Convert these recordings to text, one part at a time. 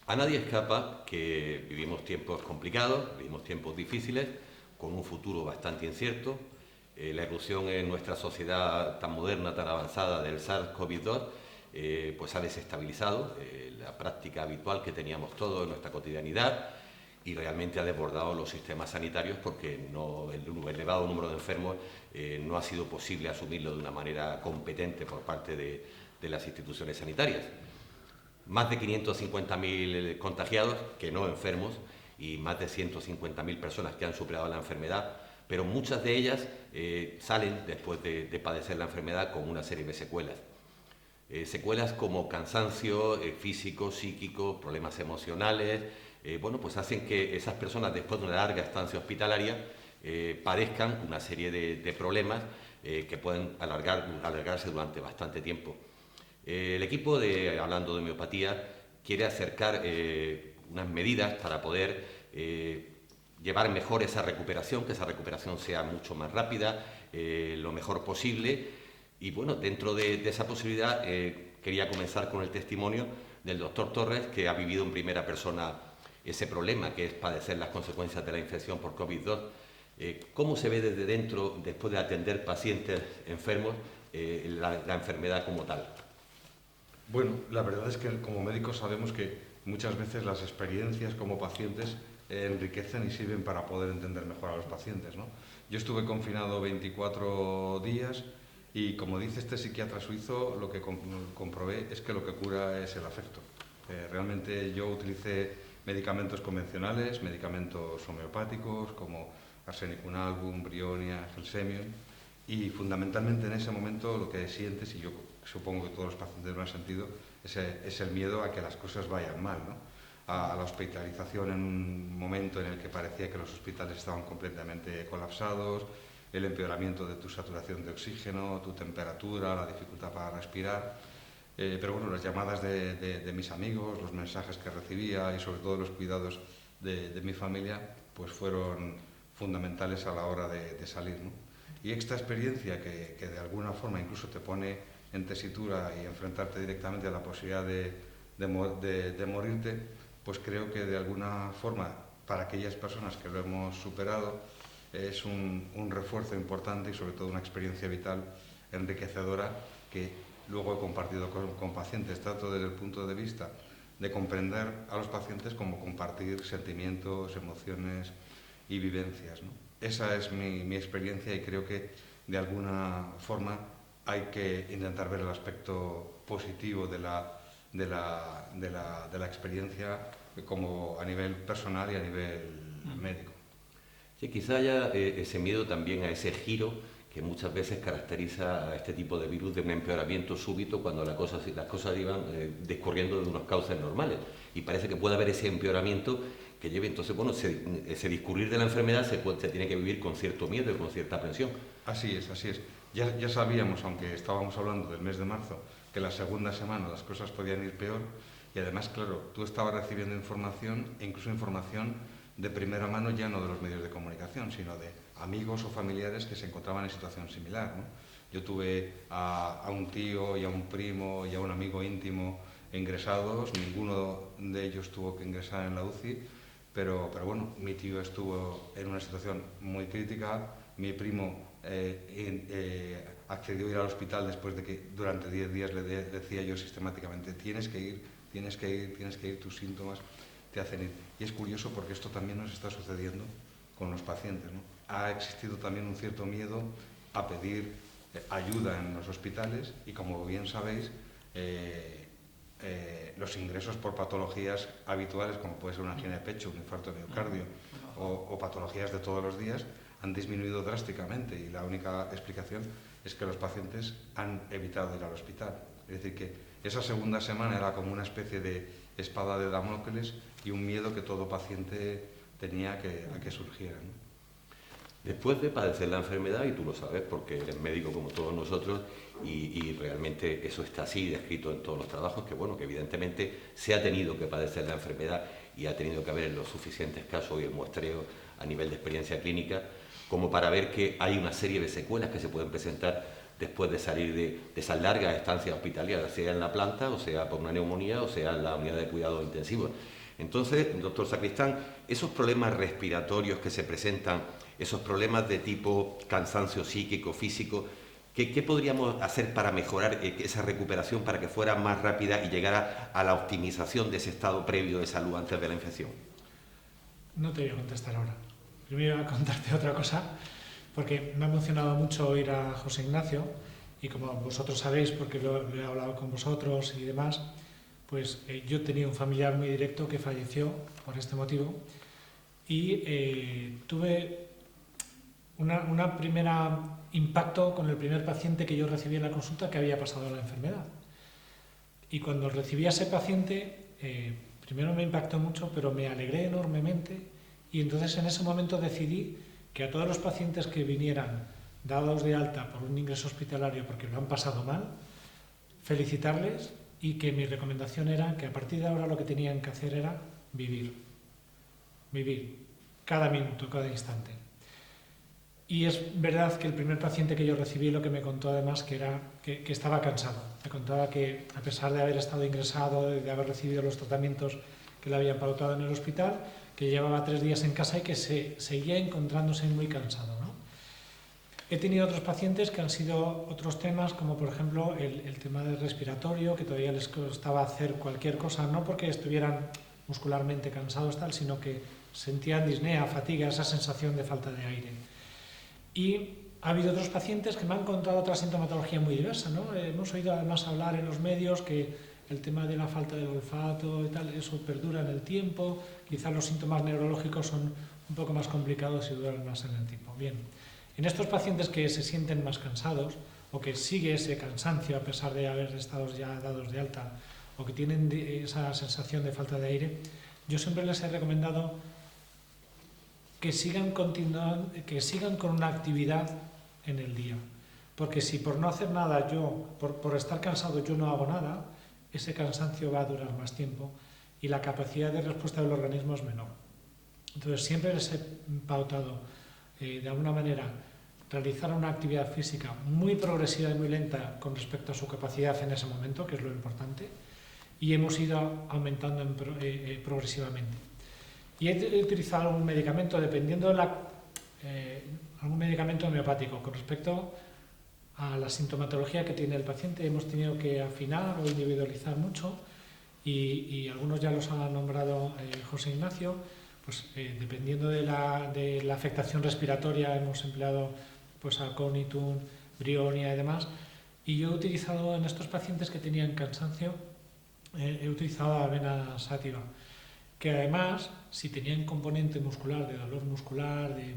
A nadie escapa que vivimos tiempos complicados, vivimos tiempos difíciles, con un futuro bastante incierto. La irrupción en nuestra sociedad tan moderna, tan avanzada del SARS-CoV-2, pues ha desestabilizado la práctica habitual que teníamos todos en nuestra cotidianidad y realmente ha desbordado los sistemas sanitarios porque el elevado número de enfermos no ha sido posible asumirlo de una manera competente por parte de las instituciones sanitarias. Más de 550.000 contagiados, que no enfermos, y más de 150.000 personas que han superado la enfermedad, pero muchas de ellas salen después de padecer la enfermedad con una serie de secuelas. Secuelas como cansancio físico, psíquico, problemas emocionales, bueno, pues hacen que esas personas después de una larga estancia hospitalaria padezcan una serie de problemas que pueden alargarse durante bastante tiempo. El equipo, hablando de homeopatía, quiere acercar unas medidas para poder llevar mejor esa recuperación, que esa recuperación sea mucho más rápida, lo mejor posible. Y bueno, dentro de esa posibilidad quería comenzar con el testimonio del doctor Torres, que ha vivido en primera persona ese problema, que es padecer las consecuencias de la infección por COVID-2. ¿Cómo se ve desde dentro, después de atender pacientes enfermos, la enfermedad como tal? Bueno, la verdad es que como médicos sabemos que muchas veces las experiencias como pacientes enriquecen y sirven para poder entender mejor a los pacientes, ¿no? Yo estuve confinado 24 días y, como dice este psiquiatra suizo, lo que comprobé es que lo que cura es el afecto. Realmente yo utilicé medicamentos convencionales, medicamentos homeopáticos como arsenicum album, brionia, gelsemium, y fundamentalmente en ese momento lo que sientes, y yo supongo que todos los pacientes lo han sentido, es el miedo a que las cosas vayan mal, ¿no? A la hospitalización en un momento en el que parecía que los hospitales estaban completamente colapsados, el empeoramiento de tu saturación de oxígeno, tu temperatura, la dificultad para respirar. Pero bueno, las llamadas de mis amigos, los mensajes que recibía y sobre todo los cuidados de mi familia, pues fueron fundamentales a la hora de salir, ¿no? Y esta experiencia que de alguna forma incluso te pone en tesitura y enfrentarte directamente a la posibilidad de morirte, pues creo que de alguna forma para aquellas personas que lo hemos superado es un refuerzo importante y sobre todo una experiencia vital enriquecedora que luego he compartido con pacientes, tanto desde el punto de vista de comprender a los pacientes como compartir sentimientos, emociones y vivencias, ¿no? Esa es mi experiencia y creo que de alguna forma hay que intentar ver el aspecto positivo de la experiencia como a nivel personal y a nivel médico. Sí, quizá haya ese miedo también a ese giro que muchas veces caracteriza a este tipo de virus de un empeoramiento súbito cuando las cosas iban discurriendo de unos cauces normales. Y parece que puede haber ese empeoramiento que lleve, entonces, bueno, ese discurrir de la enfermedad se tiene que vivir con cierto miedo y con cierta aprensión. Así es, así es. Ya sabíamos, aunque estábamos hablando del mes de marzo, que la segunda semana las cosas podían ir peor y además, claro, tú estabas recibiendo información, e incluso información de primera mano ya no de los medios de comunicación, sino de amigos o familiares que se encontraban en situación similar, ¿no? Yo tuve a un tío y a un primo y a un amigo íntimo ingresados, ninguno de ellos tuvo que ingresar en la UCI, pero bueno, mi tío estuvo en una situación muy crítica, mi primo accedió a ir al hospital después de que durante 10 días le decía yo sistemáticamente tienes que ir, tus síntomas te hacen ir. Y es curioso porque esto también nos está sucediendo con los pacientes, ¿no? Ha existido también un cierto miedo a pedir ayuda en los hospitales y, como bien sabéis, los ingresos por patologías habituales, como puede ser una angina de pecho, un infarto de miocardio o patologías de todos los días, han disminuido drásticamente y la única explicación es que los pacientes han evitado ir al hospital. Es decir, que esa segunda semana era como una especie de espada de Damocles y un miedo que todo paciente tenía a que surgiera, ¿no? Después de padecer la enfermedad, y tú lo sabes porque eres médico como todos nosotros, y realmente eso está así descrito en todos los trabajos, que bueno, que evidentemente se ha tenido que padecer la enfermedad y ha tenido que haber los suficientes casos y el muestreo a nivel de experiencia clínica como para ver que hay una serie de secuelas que se pueden presentar después de salir de esas largas estancias hospitalarias, sea en la planta, o sea por una neumonía, o sea en la unidad de cuidados intensivos. Entonces, doctor Sacristán, esos problemas respiratorios que se presentan, esos problemas de tipo cansancio psíquico, físico, ¿qué podríamos hacer para mejorar esa recuperación para que fuera más rápida y llegara a la optimización de ese estado previo de salud antes de la infección? No te voy a contestar ahora. Primero voy a contarte otra cosa, porque me ha emocionado mucho oír a José Ignacio, y como vosotros sabéis, porque lo he hablado con vosotros y demás, pues yo tenía un familiar muy directo que falleció por este motivo, y tuve una primera impacto con el primer paciente que yo recibí en la consulta que había pasado la enfermedad. Y cuando recibí a ese paciente, primero me impactó mucho, pero me alegré enormemente, y entonces en ese momento decidí que a todos los pacientes que vinieran dados de alta por un ingreso hospitalario porque lo han pasado mal, felicitarles, y que mi recomendación era que a partir de ahora lo que tenían que hacer era vivir. Vivir. Cada minuto, cada instante. Y es verdad que el primer paciente que yo recibí lo que me contó además que estaba cansado. Me contaba que a pesar de haber estado ingresado, de haber recibido los tratamientos que le habían pautado en el hospital, que llevaba 3 días en casa y que seguía encontrándose muy cansado, ¿no? He tenido otros pacientes que han sido otros temas, como por ejemplo el tema del respiratorio, que todavía les costaba hacer cualquier cosa, no porque estuvieran muscularmente cansados, sino que sentían disnea, fatiga, esa sensación de falta de aire. Y ha habido otros pacientes que me han contado otra sintomatología muy diversa, ¿no? Hemos oído además hablar en los medios que el tema de la falta del olfato y tal, eso perdura en el tiempo, quizás los síntomas neurológicos son un poco más complicados y duran más en el tiempo. Bien, en estos pacientes que se sienten más cansados o que sigue ese cansancio a pesar de haber estado ya dados de alta o que tienen esa sensación de falta de aire, yo siempre les he recomendado que sigan con una actividad en el día. Porque si por no hacer nada por estar cansado yo no hago nada, ese cansancio va a durar más tiempo y la capacidad de respuesta del organismo es menor. Entonces siempre les he pautado de alguna manera realizar una actividad física muy progresiva y muy lenta con respecto a su capacidad en ese momento, que es lo importante, y hemos ido aumentando progresivamente. Y he utilizado algún medicamento, dependiendo de algún medicamento homeopático. Con respecto a la sintomatología que tiene el paciente, hemos tenido que afinar o individualizar mucho, y algunos ya los ha nombrado José Ignacio. Pues dependiendo de la afectación respiratoria hemos empleado pues Aconitum, Brionia y demás. Y yo he utilizado en estos pacientes que tenían cansancio, he utilizado avena sativa, que además, si tenían componente muscular, de dolor muscular, de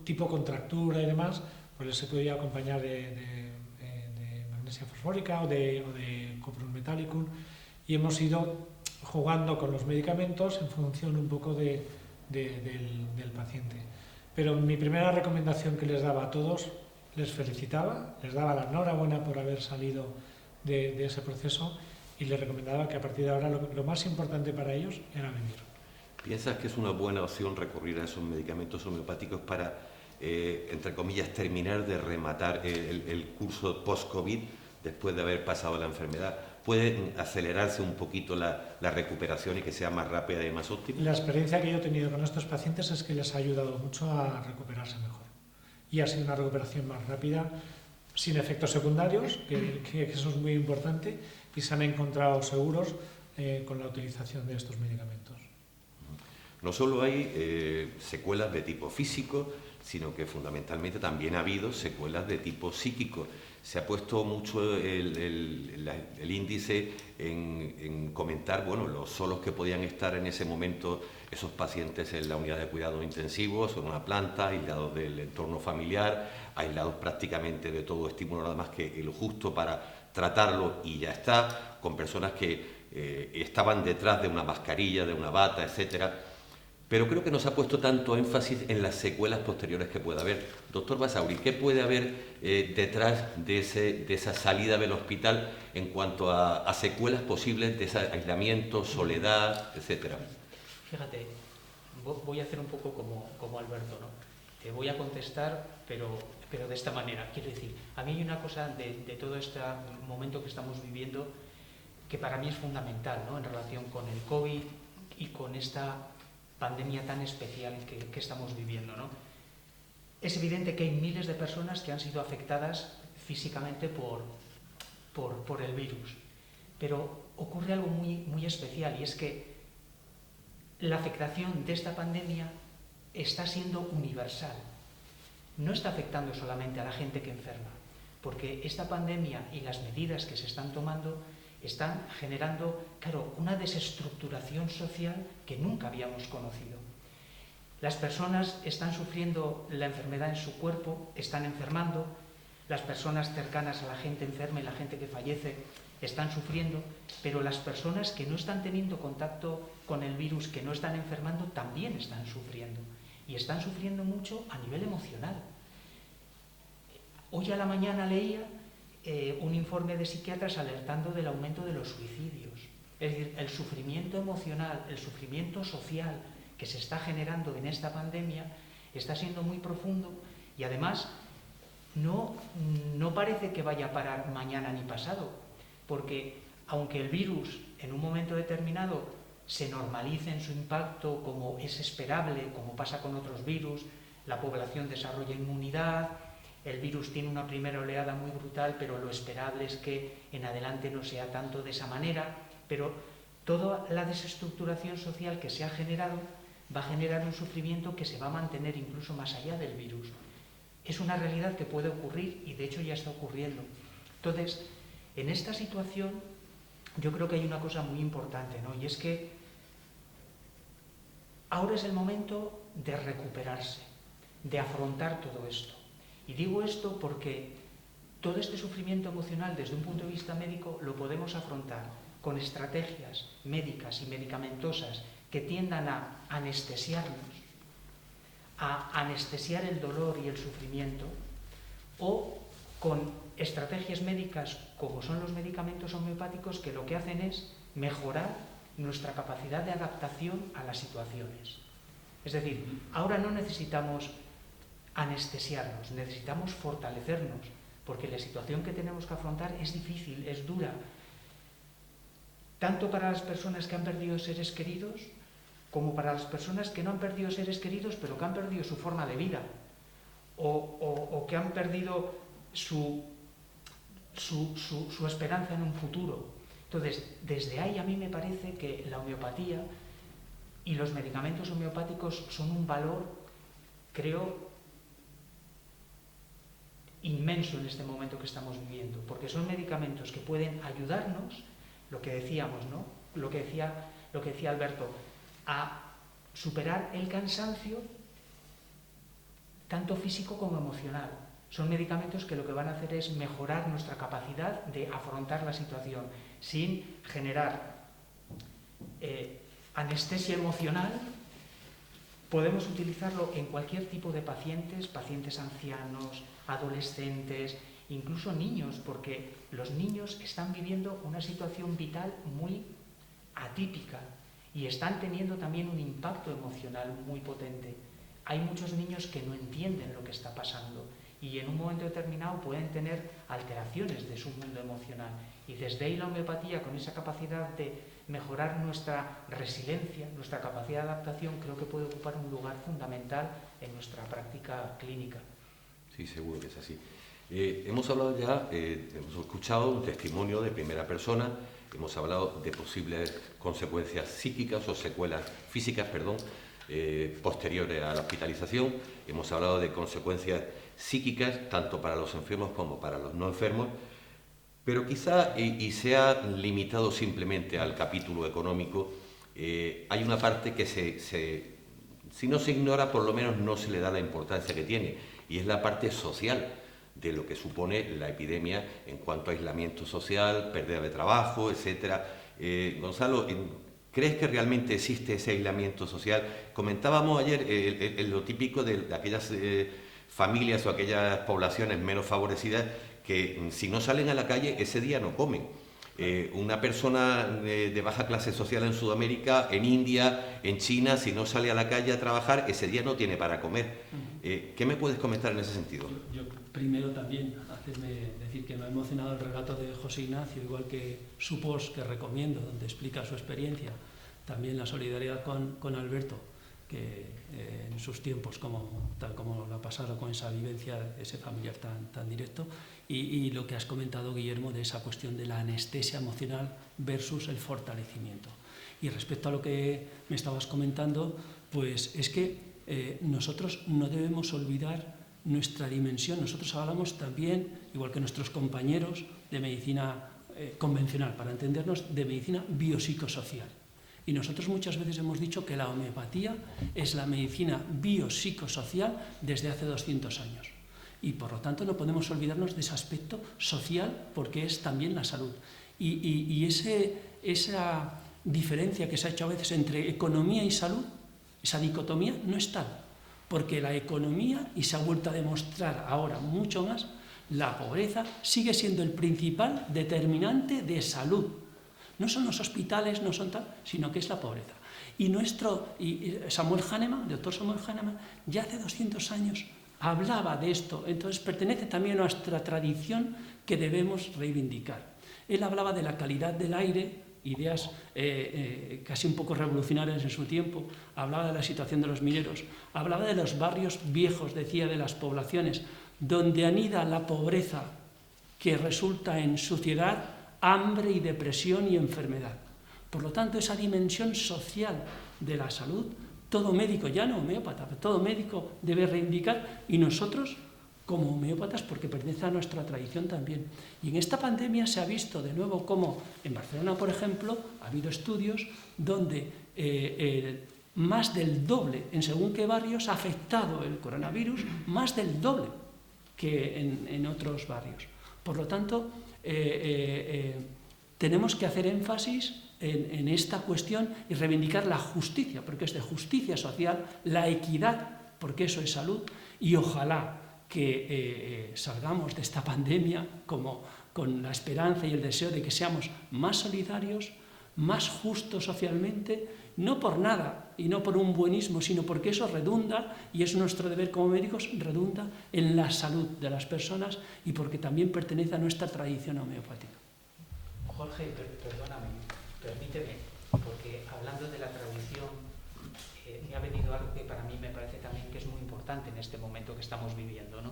tipo contractura y demás, pues les se podía acompañar de magnesia fosfórica o de Coprum metallicum, y hemos ido jugando con los medicamentos en función un poco del paciente. Pero mi primera recomendación que les daba a todos, les felicitaba, les daba la enhorabuena por haber salido de ese proceso, y les recomendaba que a partir de ahora lo más importante para ellos era vivir. ¿Piensas que es una buena opción recurrir a esos medicamentos homeopáticos para, entre comillas, terminar de rematar el curso post-COVID después de haber pasado la enfermedad? ¿Puede acelerarse un poquito la recuperación y que sea más rápida y más óptima? La experiencia que yo he tenido con estos pacientes es que les ha ayudado mucho a recuperarse mejor. Y ha sido una recuperación más rápida, sin efectos secundarios, que eso es muy importante, y se han encontrado seguros con la utilización de estos medicamentos. No solo hay secuelas de tipo físico, sino que fundamentalmente también ha habido secuelas de tipo psíquico. Se ha puesto mucho el índice en comentar, bueno, los solos que podían estar en ese momento esos pacientes en la unidad de cuidados intensivos, en una planta, aislados del entorno familiar, aislados prácticamente de todo estímulo, nada más que lo justo para tratarlo y ya está, con personas que estaban detrás de una mascarilla, de una bata, etcétera. Pero creo que no se ha puesto tanto énfasis en las secuelas posteriores que puede haber. Doctor Basauri, ¿qué puede haber detrás de esa salida del hospital en cuanto a secuelas posibles de ese aislamiento, soledad, etcétera? Fíjate, voy a hacer un poco como Alberto, ¿no? Te voy a contestar, pero pero de esta manera. Quiero decir, a mí hay una cosa de todo este momento que estamos viviendo que para mí es fundamental, ¿no?, en relación con el COVID y con esta pandemia tan especial que estamos viviendo, ¿no? Es evidente que hay miles de personas que han sido afectadas físicamente por el virus, pero ocurre algo muy especial, y es que la afectación de esta pandemia está siendo universal. No está afectando solamente a la gente que enferma, porque esta pandemia y las medidas que se están tomando están generando, claro, una desestructuración social que nunca habíamos conocido. Las personas están sufriendo la enfermedad en su cuerpo, están enfermando, las personas cercanas a la gente enferma y la gente que fallece están sufriendo, pero las personas que no están teniendo contacto con el virus, que no están enfermando, también están sufriendo. Y están sufriendo mucho a nivel emocional. Hoy a la mañana leía un informe de psiquiatras alertando del aumento de los suicidios. Es decir, el sufrimiento emocional, el sufrimiento social que se está generando en esta pandemia está siendo muy profundo, y además no parece que vaya a parar mañana ni pasado, porque aunque el virus en un momento determinado se normalice en su impacto como es esperable, como pasa con otros virus, la población desarrolla inmunidad, el virus tiene una primera oleada muy brutal, pero lo esperable es que en adelante no sea tanto de esa manera, pero toda la desestructuración social que se ha generado va a generar un sufrimiento que se va a mantener incluso más allá del virus. Es una realidad que puede ocurrir, y de hecho ya está ocurriendo. Entonces, en esta situación yo creo que hay una cosa muy importante, ¿no? Y es que ahora es el momento de recuperarse, de afrontar todo esto. Y digo esto porque todo este sufrimiento emocional desde un punto de vista médico lo podemos afrontar con estrategias médicas y medicamentosas que tiendan a anestesiarnos, a anestesiar el dolor y el sufrimiento, o con estrategias médicas como son los medicamentos homeopáticos, que lo que hacen es mejorar nuestra capacidad de adaptación a las situaciones. Es decir, ahora no necesitamos anestesiarnos, necesitamos fortalecernos, porque la situación que tenemos que afrontar es difícil, es dura, tanto para las personas que han perdido seres queridos, como para las personas que no han perdido seres queridos, pero que han perdido su forma de vida, o que han perdido su esperanza en un futuro. Entonces, desde ahí a mí me parece que la homeopatía y los medicamentos homeopáticos son un valor, creo, inmenso en este momento que estamos viviendo, porque son medicamentos que pueden ayudarnos, lo que decíamos, ¿no?, lo que decía Alberto, a superar el cansancio tanto físico como emocional. Son medicamentos que lo que van a hacer es mejorar nuestra capacidad de afrontar la situación sin generar anestesia emocional. Podemos utilizarlo en cualquier tipo de pacientes, pacientes ancianos, adolescentes, incluso niños, porque los niños están viviendo una situación vital muy atípica y están teniendo también un impacto emocional muy potente. Hay muchos niños que no entienden lo que está pasando y en un momento determinado pueden tener alteraciones de su mundo emocional. Y desde ahí la homeopatía, con esa capacidad de mejorar nuestra resiliencia, nuestra capacidad de adaptación, creo que puede ocupar un lugar fundamental en nuestra práctica clínica. Sí, seguro que es así. Hemos hablado ya, hemos escuchado un testimonio de primera persona, hemos hablado de posibles consecuencias psíquicas o secuelas físicas, posteriores a la hospitalización. Hemos hablado de consecuencias psíquicas tanto para los enfermos como para los no enfermos, pero quizá, y se ha limitado simplemente al capítulo económico, hay una parte que si no se ignora, por lo menos no se le da la importancia que tiene, y es la parte social de lo que supone la epidemia en cuanto a aislamiento social, pérdida de trabajo, etc. Gonzalo, ¿crees que realmente existe ese aislamiento social? Comentábamos ayer lo típico de aquellas familias o aquellas poblaciones menos favorecidas que si no salen a la calle ese día no comen. Una persona de baja clase social en Sudamérica, en India, en China, si no sale a la calle a trabajar, ese día no tiene para comer. ¿Qué me puedes comentar en ese sentido? Yo primero también hacerme decir que me ha emocionado el relato de José Ignacio, igual que su post que recomiendo, donde explica su experiencia. También la solidaridad con Alberto, que en sus tiempos, tal como lo ha pasado con esa vivencia, ese familiar tan directo, y lo que has comentado, Guillermo, de esa cuestión de la anestesia emocional versus el fortalecimiento. Y respecto a lo que me estabas comentando, pues es que nosotros no debemos olvidar nuestra dimensión. Nosotros hablamos también, igual que nuestros compañeros de medicina convencional, para entendernos, de medicina biopsicosocial. Y nosotros muchas veces hemos dicho que la homeopatía es la medicina biopsicosocial desde hace 200 años. Y por lo tanto no podemos olvidarnos de ese aspecto social, porque es también la salud. Y esa diferencia que se ha hecho a veces entre economía y salud, esa dicotomía no es tal, porque la economía, y se ha vuelto a demostrar ahora mucho más, la pobreza sigue siendo el principal determinante de salud. No son los hospitales, no son tal, sino que es la pobreza. Y Samuel Hahnemann, el doctor Samuel Hahnemann, ya hace 200 años hablaba de esto, entonces pertenece también a nuestra tradición que debemos reivindicar. Él hablaba de la calidad del aire, ideas casi un poco revolucionarias en su tiempo, hablaba de la situación de los mineros, hablaba de los barrios viejos, decía, de las poblaciones, donde anida la pobreza que resulta en suciedad, hambre y depresión y enfermedad. Por lo tanto, esa dimensión social de la salud, todo médico, ya no homeópata, pero todo médico debe reivindicar, y nosotros como homeópatas, porque pertenece a nuestra tradición también. Y en esta pandemia se ha visto de nuevo cómo en Barcelona, por ejemplo, ha habido estudios donde más del doble, en según qué barrios, ha afectado el coronavirus, más del doble que en otros barrios. Por lo tanto, tenemos que hacer énfasis en esta cuestión y reivindicar la justicia, porque es de justicia social, la equidad, porque eso es salud, y ojalá que salgamos de esta pandemia con la esperanza y el deseo de que seamos más solidarios, más justos socialmente, no por nada y no por un buenismo, sino porque eso redunda, y es nuestro deber como médicos, redunda en la salud de las personas, y porque también pertenece a nuestra tradición homeopática. Jorge, perdóname, permíteme, porque hablando de la tradición, me ha venido algo que para mí me parece también que es muy importante en este momento que estamos viviendo, ¿no?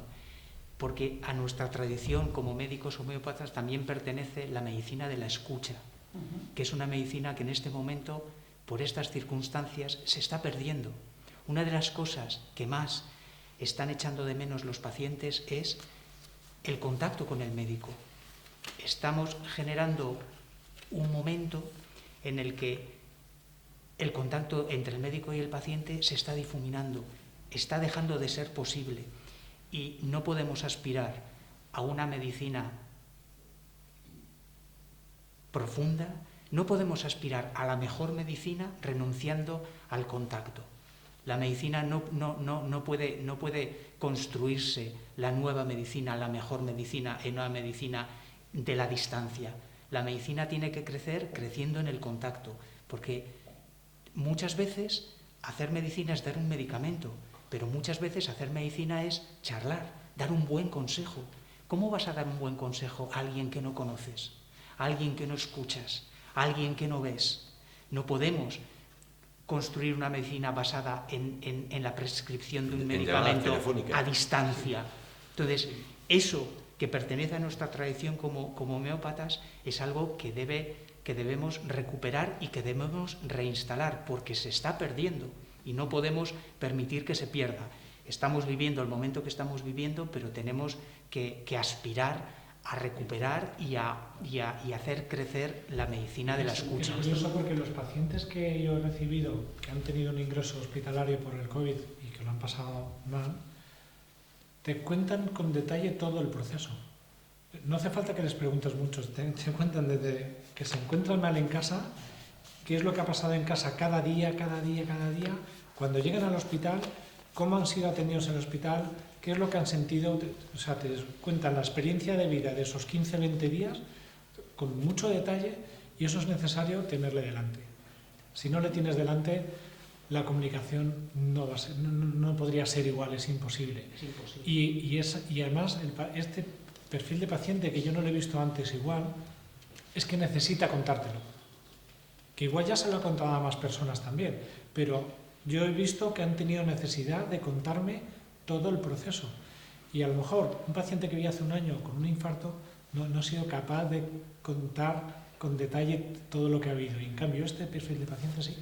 Porque a nuestra tradición como médicos homeópatas también pertenece la medicina de la escucha, que es una medicina que en este momento, por estas circunstancias, se está perdiendo. Una de las cosas que más están echando de menos los pacientes es el contacto con el médico. Estamos generando un momento en el que el contacto entre el médico y el paciente se está difuminando, está dejando de ser posible, y no podemos aspirar a una medicina profunda, no podemos aspirar a la mejor medicina renunciando al contacto. La medicina no puede construirse, la nueva medicina, la mejor medicina, en una medicina de la distancia. La medicina tiene que crecer creciendo en el contacto, porque muchas veces hacer medicina es dar un medicamento, pero muchas veces hacer medicina es charlar, dar un buen consejo. ¿Cómo vas a dar un buen consejo a alguien que no conoces, a alguien que no escuchas, a alguien que no ves? No podemos construir una medicina basada en la prescripción de un medicamento a distancia. Entonces, eso que pertenece a nuestra tradición como homeópatas es algo que debemos recuperar y que debemos reinstalar, porque se está perdiendo y no podemos permitir que se pierda. Estamos viviendo el momento que estamos viviendo, pero tenemos que aspirar a recuperar y a hacer crecer la medicina de la escucha. Es curioso porque los pacientes que yo he recibido, que han tenido un ingreso hospitalario por el COVID y que lo han pasado mal, te cuentan con detalle todo el proceso. No hace falta que les preguntes mucho, te cuentan desde que se encuentran mal en casa, qué es lo que ha pasado en casa cada día, cuando llegan al hospital, cómo han sido atendidos en el hospital, qué es lo que han sentido, o sea, te cuentan la experiencia de vida de esos 15-20 días con mucho detalle, y eso es necesario tenerle delante. Si no le tienes delante, la comunicación no podría ser igual, es imposible. Es imposible. Y además, este perfil de paciente que yo no lo he visto antes igual, es que necesita contártelo. Que igual ya se lo ha contado a más personas también, pero yo he visto que han tenido necesidad de contarme todo el proceso. Y a lo mejor un paciente que vi hace un año con un infarto no ha sido capaz de contar con detalle todo lo que ha habido. Y en cambio, este perfil de paciente sí.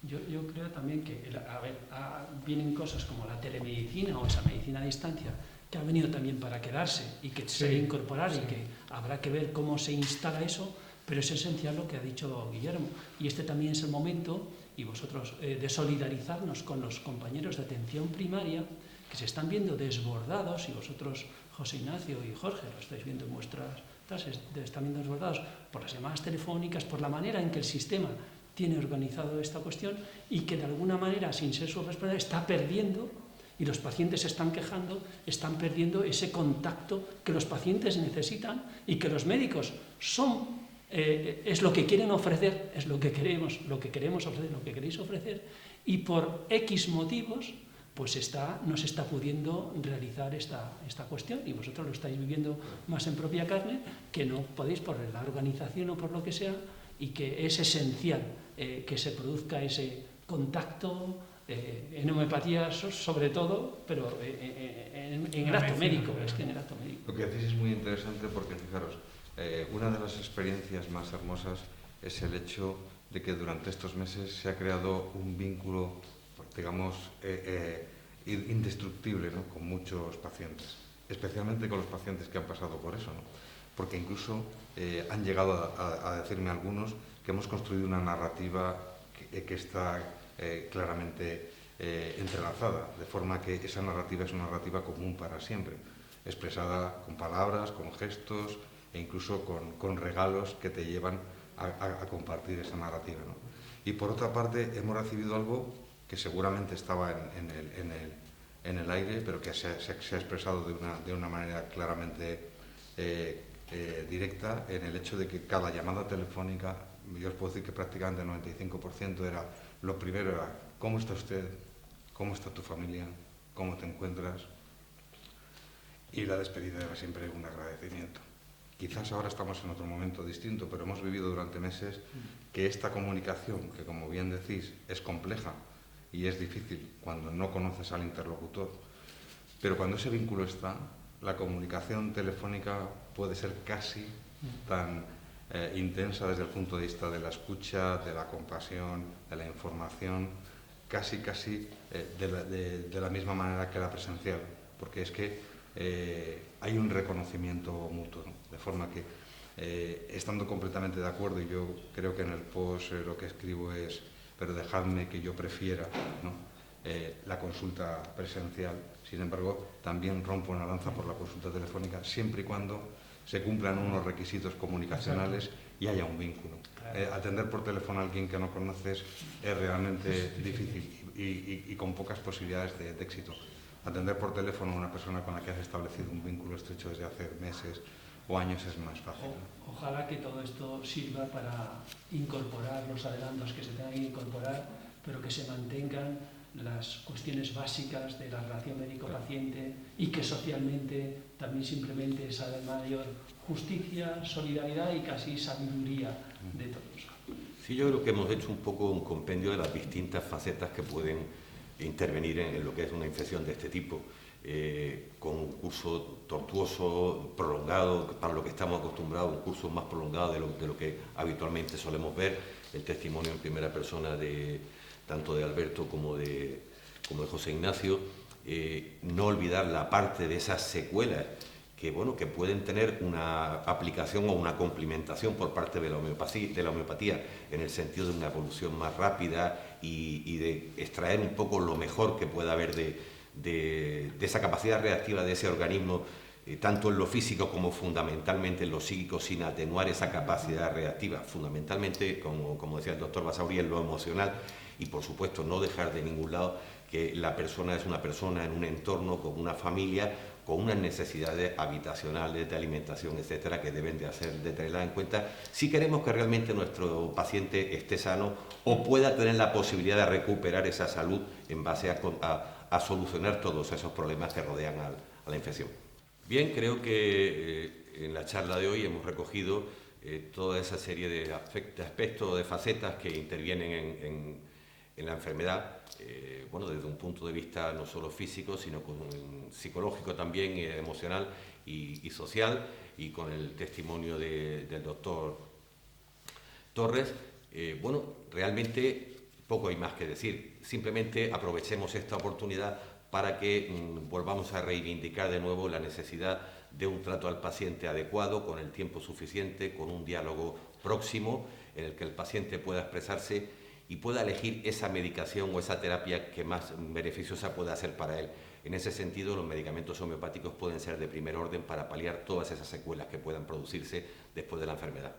Yo creo también que vienen cosas como la telemedicina o esa medicina a distancia, que ha venido también para quedarse y que se debe incorporar y que habrá que ver cómo se instala eso, pero es esencial lo que ha dicho Guillermo. Y este también es el momento, y vosotros, de solidarizarnos con los compañeros de atención primaria que se están viendo desbordados, y vosotros, José Ignacio y Jorge, lo estáis viendo en vuestras clases, están viendo desbordados por las llamadas telefónicas, por la manera en que el sistema tiene organizado esta cuestión y que de alguna manera, sin ser su responsabilidad, está perdiendo, y los pacientes se están quejando, están perdiendo ese contacto que los pacientes necesitan y que los médicos es lo que quieren ofrecer, es lo que queremos ofrecer, lo que queréis ofrecer, y por X motivos pues no se está pudiendo realizar esta cuestión, y vosotros lo estáis viviendo más en propia carne, que no podéis por la organización o por lo que sea, y que es esencial que se produzca ese contacto en homeopatía sobre todo, pero en el acto médico, es que en el acto médico. Lo que decís es muy interesante porque, fijaros, una de las experiencias más hermosas es el hecho de que durante estos meses se ha creado un vínculo, digamos, indestructible, ¿no?, con muchos pacientes, especialmente con los pacientes que han pasado por eso, ¿no? Porque incluso han llegado a decirme algunos que hemos construido una narrativa que está claramente entrelazada, de forma que esa narrativa es una narrativa común para siempre, expresada con palabras, con gestos e incluso con regalos que te llevan a compartir esa narrativa, ¿no? Y por otra parte hemos recibido algo que seguramente estaba en el aire, pero que se ha expresado de una manera claramente directa, en el hecho de que cada llamada telefónica, yo os puedo decir que prácticamente el 95% lo primero era: ¿cómo está usted? ¿Cómo está tu familia? ¿Cómo te encuentras? Y la despedida era siempre un agradecimiento. Quizás ahora estamos en otro momento distinto, pero hemos vivido durante meses que esta comunicación, que como bien decís, es compleja y es difícil cuando no conoces al interlocutor, pero cuando ese vínculo está, la comunicación telefónica puede ser casi tan intensa desde el punto de vista de la escucha, de la compasión, de la información, casi de la misma manera que la presencial, porque es que hay un reconocimiento mutuo, ¿no? De forma que, estando completamente de acuerdo, y yo creo que en el post lo que escribo es: pero dejadme que yo prefiera, ¿no?, la consulta presencial. Sin embargo, también rompo una lanza por la consulta telefónica, siempre y cuando se cumplan unos requisitos comunicacionales y haya un vínculo. Atender por teléfono a alguien que no conoces es realmente difícil y con pocas posibilidades de éxito. Atender por teléfono a una persona con la que has establecido un vínculo estrecho desde hace meses o años es más fácil. Ojalá que todo esto sirva para incorporar los adelantos que se tengan que incorporar, pero que se mantengan las cuestiones básicas de la relación médico-paciente y que socialmente también simplemente esa mayor justicia, solidaridad y casi sabiduría de todos. Sí, yo creo que hemos hecho un poco un compendio de las distintas facetas que pueden intervenir en lo que es una infección de este tipo, con un curso tortuoso, prolongado, para lo que estamos acostumbrados, un curso más prolongado de lo que habitualmente solemos ver, el testimonio en primera persona tanto de Alberto como de José Ignacio, no olvidar la parte de esas secuelas que pueden tener una aplicación o una complementación por parte de la homeopatía en el sentido de una evolución más rápida y de extraer un poco lo mejor que pueda haber de esa capacidad reactiva de ese organismo, tanto en lo físico como fundamentalmente en lo psíquico, sin atenuar esa capacidad reactiva, fundamentalmente, como decía el doctor Basauri, en lo emocional, y por supuesto no dejar de ningún lado que la persona es una persona en un entorno con una familia con unas necesidades habitacionales, de alimentación, etcétera, que deben de tenerlas en cuenta si queremos que realmente nuestro paciente esté sano o pueda tener la posibilidad de recuperar esa salud en base a solucionar todos esos problemas que rodean a la infección. Bien, creo que en la charla de hoy hemos recogido toda esa serie de aspectos, de facetas que intervienen en la enfermedad, bueno, desde un punto de vista no solo físico, sino psicológico también, emocional y social, y con el testimonio del doctor Torres. Bueno, realmente poco hay más que decir, simplemente aprovechemos esta oportunidad para que volvamos a reivindicar de nuevo la necesidad de un trato al paciente adecuado, con el tiempo suficiente, con un diálogo próximo en el que el paciente pueda expresarse y pueda elegir esa medicación o esa terapia que más beneficiosa pueda ser para él. En ese sentido, los medicamentos homeopáticos pueden ser de primer orden para paliar todas esas secuelas que puedan producirse después de la enfermedad.